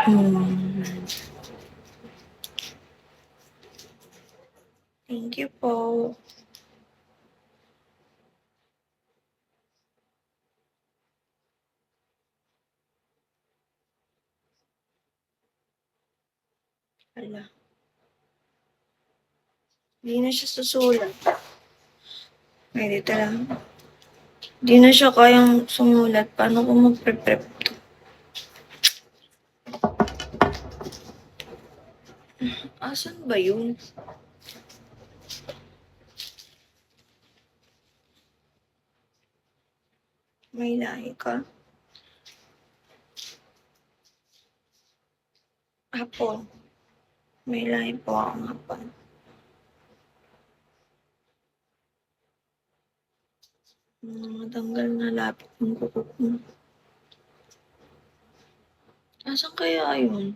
Hmm. Thank you po. Hala. Hindi na siya susulat. Ay, dito lang. Hindi na siya kayang sumulat. Paano ko magpe-prep to? Asan ba yun? May lahi ka? Hapon. May lahi po akong hapon. Matanggal na lapit ng kuko ko. Asan kaya yun?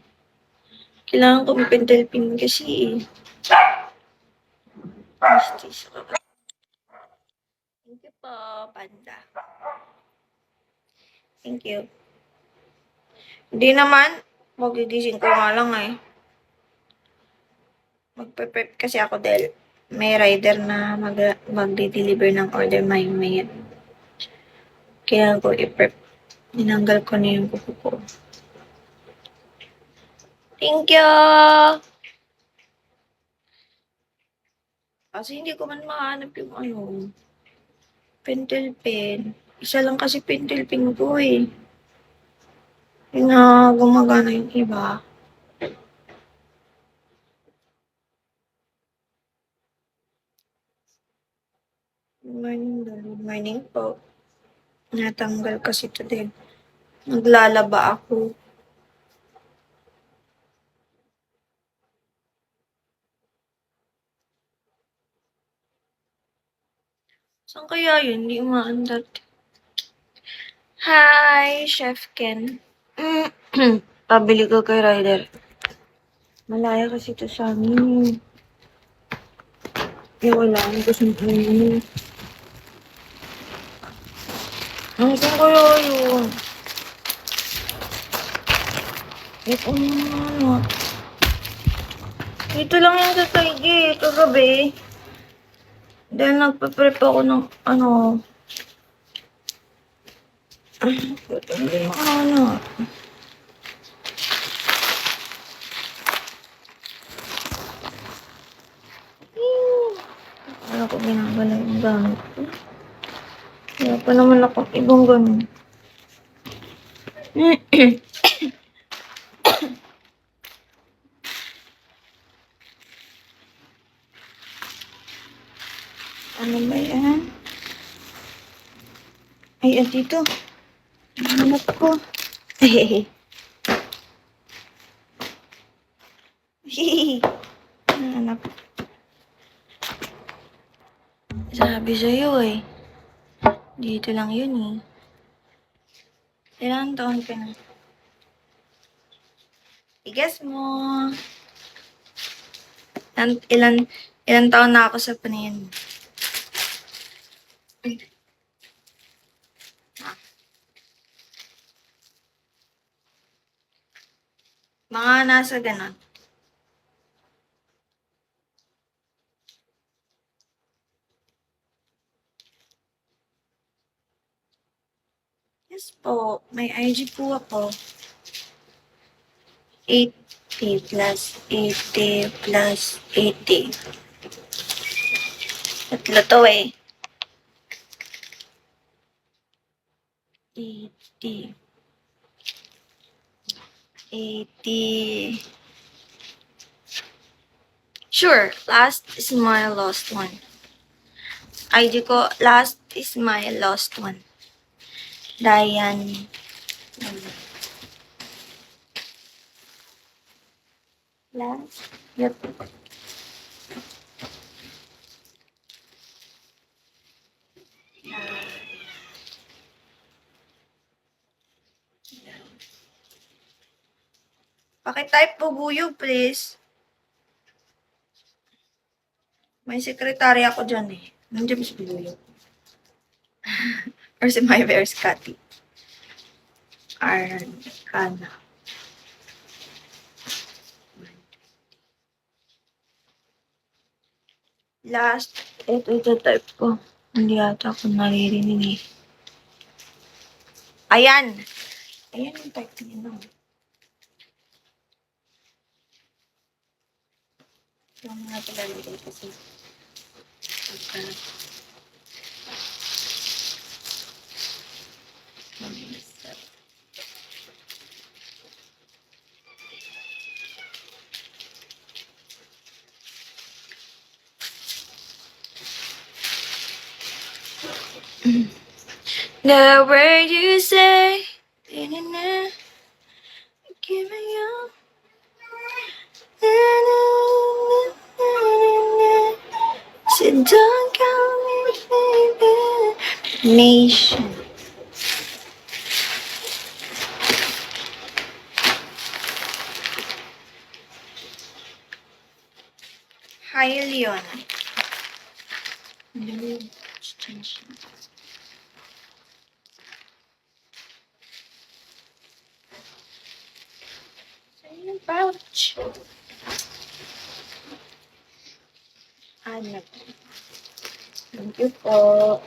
Kailangan ko mag-pentel pin kasi eh. Justice. Thank you po, Panda. Thank you. Hindi naman. Magigising ko nga lang eh. Magpe-prep kasi ako dahil may rider na magde-deliver ng order may. Kaya ko i-prep. Tinanggal ko na yung kuko ko. Thank you! Kasi hindi ko man mahanap yung pentel pen. Isa lang kasi pentel pen ko eh. Yung gumagana yung iba. Good morning po. Natanggal kasi ito din. Naglalaba ako. Saan kaya yun? Hindi umaandar. Hi, Chef Ken. Pabili ko kay Ryder. Malaya kasi ito sa amin. Eh, wala. Ano gusto mo? Ano kaya yun? Ito na. Dito lang yan sa Taigi. Kagabi. Dahil nagpa-prep ako ng ano. Wala ko ginagala yung gamit ko. Wala pa naman ako ibang ganun. Ano ba yan? Ay, dito. Hanap ko. Hehehe. Hanap. Sabi sa'yo eh. Dito lang yun eh. Ilang taon ka na? I-guess mo. Ilan taon na ako sa panayan mo? Mga nasa ganon. Yes po. May IG po ako. 80 plus 80 plus 80. Tatlo to eh. 80. 80. Sure, last is my lost one. ID ko, last is my lost one. Diane. Last? Yep. Paki-type po buyo, please. May sekretary ako dyan eh. Nandiyan si buyo. Or si my bear Scotty. Arcana. Last, ito type ko. Hindi ata ako naririnig eh. Ayan! Ayan yung type niya na. Yung mga talalagay kasi. Okay. The word you say, na-na-na, give me you. Na-na-na-na-na-na. So don't call me baby. Nation. Hi, Leon. Pouch. Ano? Thank you po.